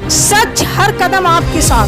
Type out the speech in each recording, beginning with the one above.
सच हर कदम आपके साथ।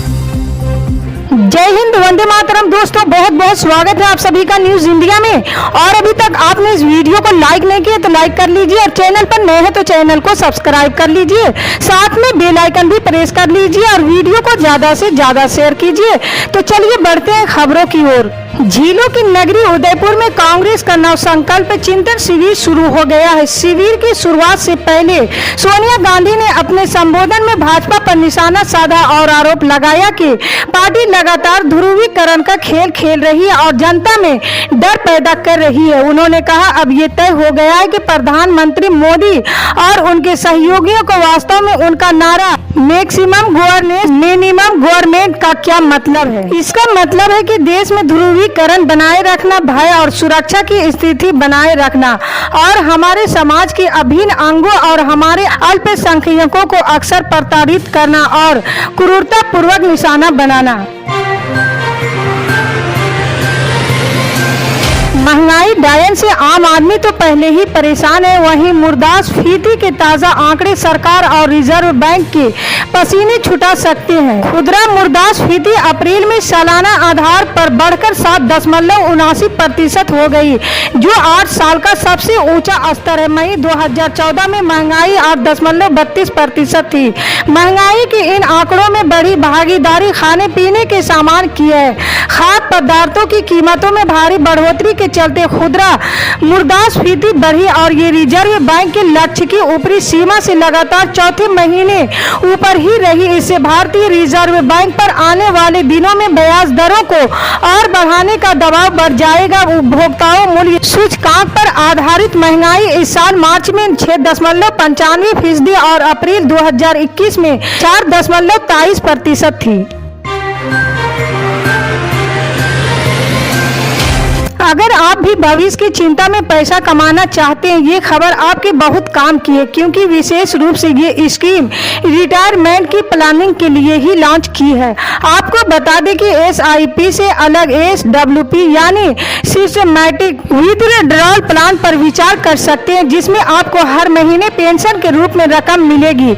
जय हिंद, वंदे मातरम। दोस्तों बहुत बहुत स्वागत है आप सभी का न्यूज इंडिया में। और अभी तक आपने इस वीडियो को लाइक नहीं किया तो लाइक कर लीजिए, और चैनल पर नए हैं तो चैनल को सब्सक्राइब कर लीजिए, साथ में बेल आइकन भी प्रेस कर लीजिए और वीडियो को ज्यादा से ज्यादा शेयर कीजिए। तो चलिए बढ़ते हैं खबरों की ओर। झीलों की नगरी उदयपुर में कांग्रेस का नव संकल्प चिंतन शिविर शुरू हो गया है। शिविर की शुरुआत से पहले सोनिया गांधी ने अपने संबोधन में भाजपा पर निशाना साधा और आरोप लगाया कि पार्टी लगातार ध्रुवीकरण का खेल खेल रही है और जनता में डर पैदा कर रही है। उन्होंने कहा, अब ये तय हो गया है कि प्रधानमंत्री मोदी और उनके सहयोगियों को वास्तव में उनका नारा मैक्सिमम गवर्नेंस मिनिमम गवर्नमेंट का क्या मतलब है। इसका मतलब है कि देश में ध्रुवीकरण बनाए रखना, भय और सुरक्षा की स्थिति बनाए रखना और हमारे समाज के अभिन्न अंगों और हमारे अल्पसंख्यकों को अक्सर प्रताड़ित करना और क्रूरता पूर्वक निशाना बनाना। महंगाई डायन से आम आदमी तो पहले ही परेशान है, वहीं मुद्रास्फीति के ताजा आंकड़े सरकार और रिजर्व बैंक के पसीने छुटा सकते हैं। खुदरा मुद्रास्फीति अप्रैल में सालाना आधार पर बढ़कर 7.79% हो गई, जो 8 साल का सबसे ऊंचा स्तर है। मई 2014 में महंगाई 8.32% थी। महंगाई के इन आंकड़ों में बड़ी भागीदारी खाने पीने के सामान की है। खाद्य पदार्थों की कीमतों में भारी बढ़ोतरी के चलते खुदरा मुद्रास्फीति बढ़ी और ये रिजर्व बैंक के लक्ष्य की ऊपरी सीमा से लगातार चौथे महीने ऊपर ही रही। इससे भारतीय रिजर्व बैंक पर आने वाले दिनों में ब्याज दरों को और बढ़ाने का दबाव बढ़ जाएगा। उपभोक्ताओं मूल्य सूचकांक पर आधारित महंगाई इस साल मार्च में 6.95% और अप्रैल 2021 में 4.23% थी। अगर आप भी भविष्य की चिंता में पैसा कमाना चाहते हैं, ये खबर आपके बहुत काम की है, क्योंकि विशेष रूप से ये स्कीम रिटायरमेंट की प्लानिंग के लिए ही लॉन्च की है। आपको बता दें कि SIP से अलग SWP यानी सिस्टमैटिक विथड्रॉल प्लान पर विचार कर सकते हैं, जिसमें आपको हर महीने पेंशन के रूप में रकम मिलेगी।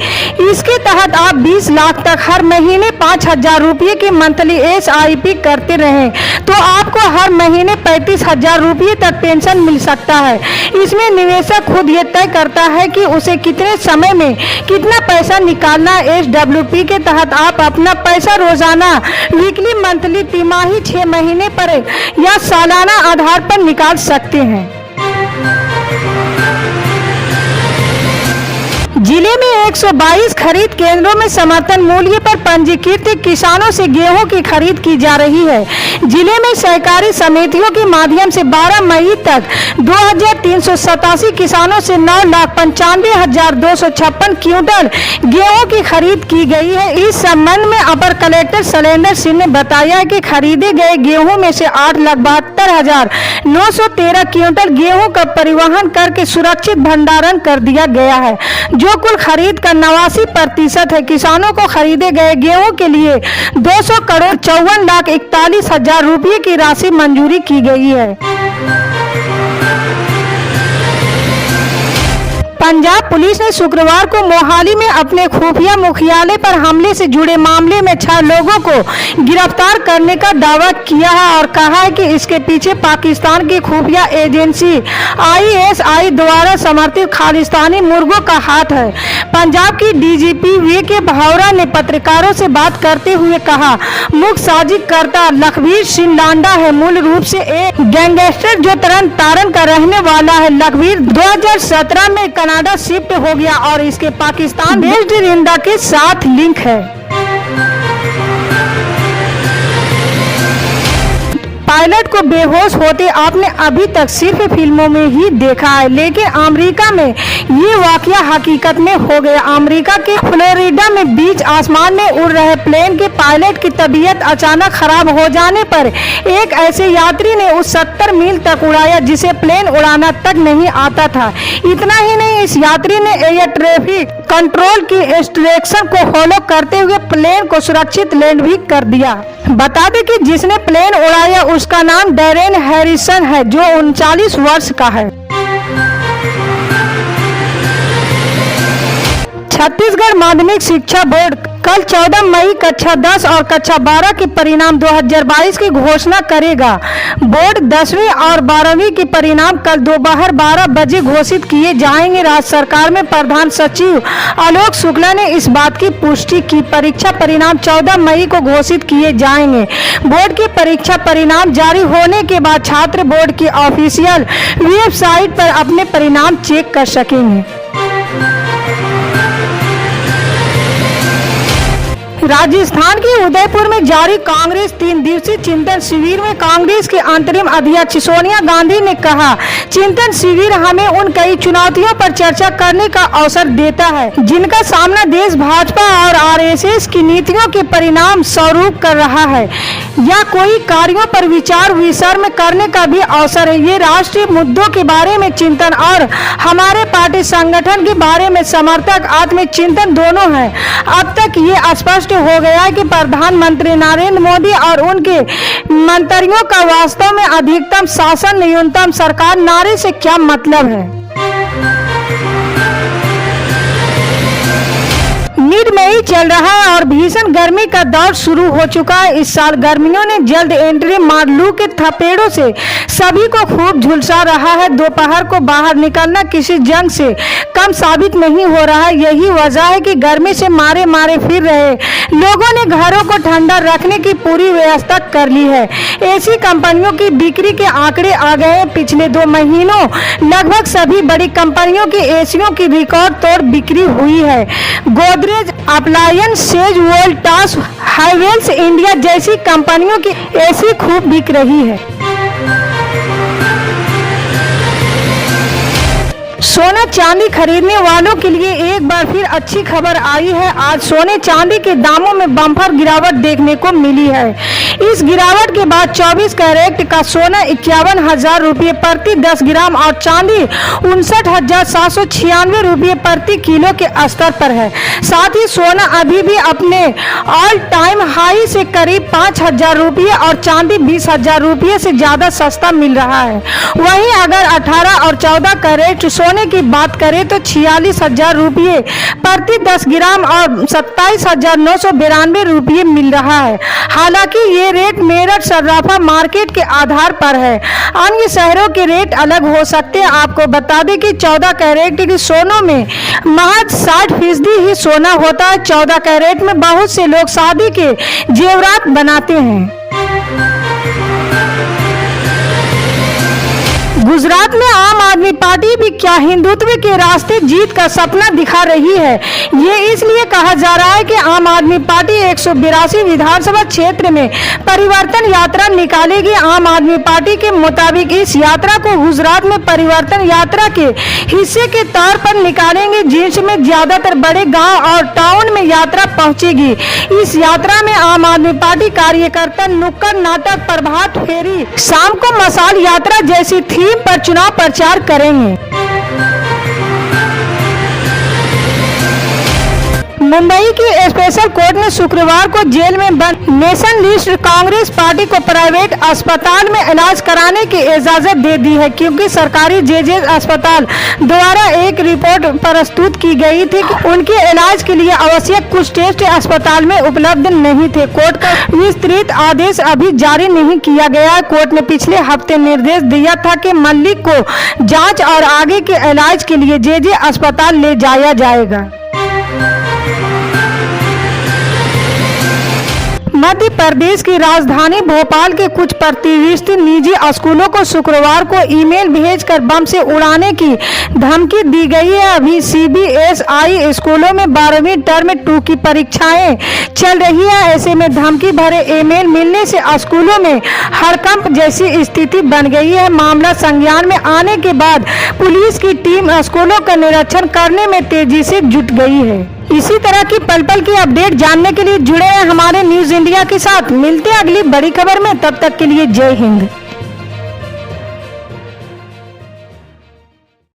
इसके तहत आप 20 लाख तक हर महीने 5,000 रुपये की मंथली SIP करते रहें तो आपको हर महीने 35,000 रुपये तक पेंशन मिल सकता है। इसमें निवेशक खुद ये तय करता है कि उसे कितने समय में कितना पैसा निकालना है। SWP के तहत आप अपना पैसा रोजाना, वीकली, मंथली, तिमाही, 6 महीने पर या सालाना आधार पर निकाल सकते हैं। जिले में 122 खरीद केंद्रों में समर्थन मूल्य पर पंजीकृत किसानों से गेहूं की खरीद की जा रही है। जिले में सहकारी समितियों के माध्यम से 12 मई तक 2,387 किसानों से 9,95,256 क्विंटल गेहूं की खरीद की गई है। इस संबंध में अपर कलेक्टर शैलेंद्र सिंह ने बताया कि खरीदे गए गेहूं में से 8,72,913 क्विंटल गेहूं का परिवहन करके सुरक्षित भंडारण कर दिया गया है, जो कुल खरीद का 89% है। किसानों को खरीदे गए गेहूं के लिए 200,54,41,000 रुपये की राशि मंजूरी की गई है। पंजाब पुलिस ने शुक्रवार को मोहाली में अपने खुफिया मुख्यालय पर हमले से जुड़े मामले में 6 लोगों को गिरफ्तार करने का दावा किया है और कहा है कि इसके पीछे पाकिस्तान की खुफिया एजेंसी ISI द्वारा समर्थित खालिस्तानी मुर्गों का हाथ है। पंजाब की DGP VK भावरा ने पत्रकारों से बात करते हुए कहा, मुख्य साजिशकर्ता लखबीर सिंह लांडा है, मूल रूप से एक गैंगस्टर जो तरन तारण का रहने वाला है। लखबीर 2017 में कनाडा शिफ्ट हो गया और इसके पाकिस्तान बेस्ड रिंदा के साथ लिंक है। पायलट को बेहोश होते आपने अभी तक सिर्फ फिल्मों में ही देखा है, लेकिन अमेरिका में ये वाकया हकीकत में हो गया। अमेरिका के फ्लोरिडा में बीच आसमान में उड़ रहे प्लेन के पायलट की तबीयत अचानक खराब हो जाने पर एक ऐसे यात्री ने उस 70 मील तक उड़ाया जिसे प्लेन उड़ाना तक नहीं आता था। इतना ही नहीं, इस यात्री ने एयर ट्रैफिक कंट्रोल की इंस्ट्रक्शन को फॉलो करते हुए प्लेन को सुरक्षित लैंड भी कर दिया। बता दें कि जिसने प्लेन उड़ाया उसका नाम डैरेन हैरिसन है, जो 39 वर्ष का है। छत्तीसगढ़ माध्यमिक शिक्षा बोर्ड कल 14 मई कक्षा 10 और कक्षा 12 के परिणाम 2022 की घोषणा करेगा। बोर्ड 10वीं और 12वीं के परिणाम कल दोपहर 12 बजे घोषित किए जाएंगे। राज्य सरकार में प्रधान सचिव आलोक शुक्ला ने इस बात की पुष्टि की। परीक्षा परिणाम 14 मई को घोषित किए जाएंगे। बोर्ड के परीक्षा परिणाम जारी होने के बाद छात्र बोर्ड की ऑफिशियल वेबसाइट पर अपने परिणाम चेक कर सकेंगे। राजस्थान के उदयपुर में जारी कांग्रेस 3 दिवसीय चिंतन शिविर में कांग्रेस के अंतरिम अध्यक्ष सोनिया गांधी ने कहा, चिंतन शिविर हमें उन कई चुनौतियों पर चर्चा करने का अवसर देता है जिनका सामना देश भाजपा और आरएसएस की नीतियों के परिणाम स्वरूप कर रहा है, या कोई कार्यों पर विचार विमर्श करने का भी अवसर है। ये राष्ट्रीय मुद्दों के बारे में चिंतन और हमारे पार्टी संगठन के बारे में समर्थक आत्मचिंतन दोनों है। अब तक ये स्पष्ट हो गया है कि प्रधानमंत्री नरेंद्र मोदी और उनके मंत्रियों का वास्तव में अधिकतम शासन न्यूनतम सरकार नारे से क्या मतलब है। मिड मई चल रहा है और भीषण गर्मी का दौर शुरू हो चुका है। इस साल गर्मियों ने जल्द एंट्री मार लू के थपेड़ों से सभी को खूब झुलसा रहा है। दोपहर को बाहर निकलना किसी जंग से कम साबित नहीं हो रहा है। यही वजह है कि गर्मी से मारे मारे फिर रहे लोगों ने घरों को ठंडा रखने की पूरी व्यवस्था कर ली है। एसी कंपनियों की बिक्री के आंकड़े आ गए हैं। पिछले 2 महीनों लगभग सभी बड़ी कंपनियों की एसियों की रिकॉर्ड तोड़ बिक्री हुई है। Godrej, appliances, Sage, Voltas, Havells India जैसी कंपनियों की एसी खूब बिक रही है। सोना चांदी खरीदने वालों के लिए एक बार फिर अच्छी खबर आई है। आज सोने चांदी के दामों में बम्पर गिरावट देखने को मिली है। इस गिरावट के बाद 24 कैरेट का सोना 51,000 रुपये प्रति 10 ग्राम और चांदी 59,796 रुपये प्रति किलो के स्तर पर है। साथ ही सोना अभी भी अपने ऑल टाइम हाई से करीब 5,000 रुपये और चांदी 20,000 रुपये से ज्यादा सस्ता मिल रहा है। वहीं अगर 18 और 14 कैरेट सोने की बात करें तो 46,000 रुपये प्रति 10 ग्राम और 27,992 रुपये मिल रहा है। हालांकि ये रेट मेरठ सर्राफा मार्केट के आधार पर है। अन्य शहरों के रेट अलग हो सकते हैं। आपको बता दें कि 14 कैरेट के सोनों में महज 60% ही सोना होता है। 14 कैरेट में बहुत से लोग शादी के जेवरात बनाते हैं। गुजरात में आम आदमी पार्टी भी क्या हिंदुत्व के रास्ते जीत का सपना दिखा रही है। ये इसलिए कहा जा रहा है कि आम आदमी पार्टी 182 विधानसभा क्षेत्र में परिवर्तन यात्रा निकालेगी। आम आदमी पार्टी के मुताबिक इस यात्रा को गुजरात में परिवर्तन यात्रा के हिस्से के तौर पर निकालेंगे, जिसमें ज्यादातर बड़े गांव और टाउन में यात्रा पहुंचेगी। इस यात्रा में आम आदमी पार्टी कार्यकर्ता नुक्कड़ नाटक, प्रभात फेरी, शाम को मशाल यात्रा जैसी थीम पर चुनाव प्रचार करेंगे। मुंबई की स्पेशल कोर्ट ने शुक्रवार को जेल में बंद नेशनलिस्ट कांग्रेस पार्टी को प्राइवेट अस्पताल में इलाज कराने की इजाजत दे दी है, क्योंकि सरकारी जेजे अस्पताल द्वारा एक रिपोर्ट प्रस्तुत की गई थी कि उनके इलाज के लिए आवश्यक कुछ टेस्ट अस्पताल में उपलब्ध नहीं थे। कोर्ट का विस्तृत आदेश अभी जारी नहीं किया गया है। कोर्ट ने पिछले हफ्ते निर्देश दिया था कि मलिक को जांच और आगे के इलाज के लिए जेजे अस्पताल ले जाया जाएगा। मध्य प्रदेश की राजधानी भोपाल के कुछ प्रतिष्ठित निजी स्कूलों को शुक्रवार को ईमेल भेजकर बम से उड़ाने की धमकी दी गई है। अभी सीबीएसई स्कूलों में 12वीं टर्म 2 की परीक्षाएं चल रही है। ऐसे में धमकी भरे ईमेल मिलने से स्कूलों में हड़कंप जैसी स्थिति बन गई है। मामला संज्ञान में आने के बाद पुलिस की टीम स्कूलों का निरीक्षण करने में तेजी से जुट गई है। इसी तरह की पल पल की अपडेट जानने के लिए जुड़े हैं हमारे न्यूज इंडिया के साथ। मिलते हैं अगली बड़ी खबर में, तब तक के लिए जय हिंद।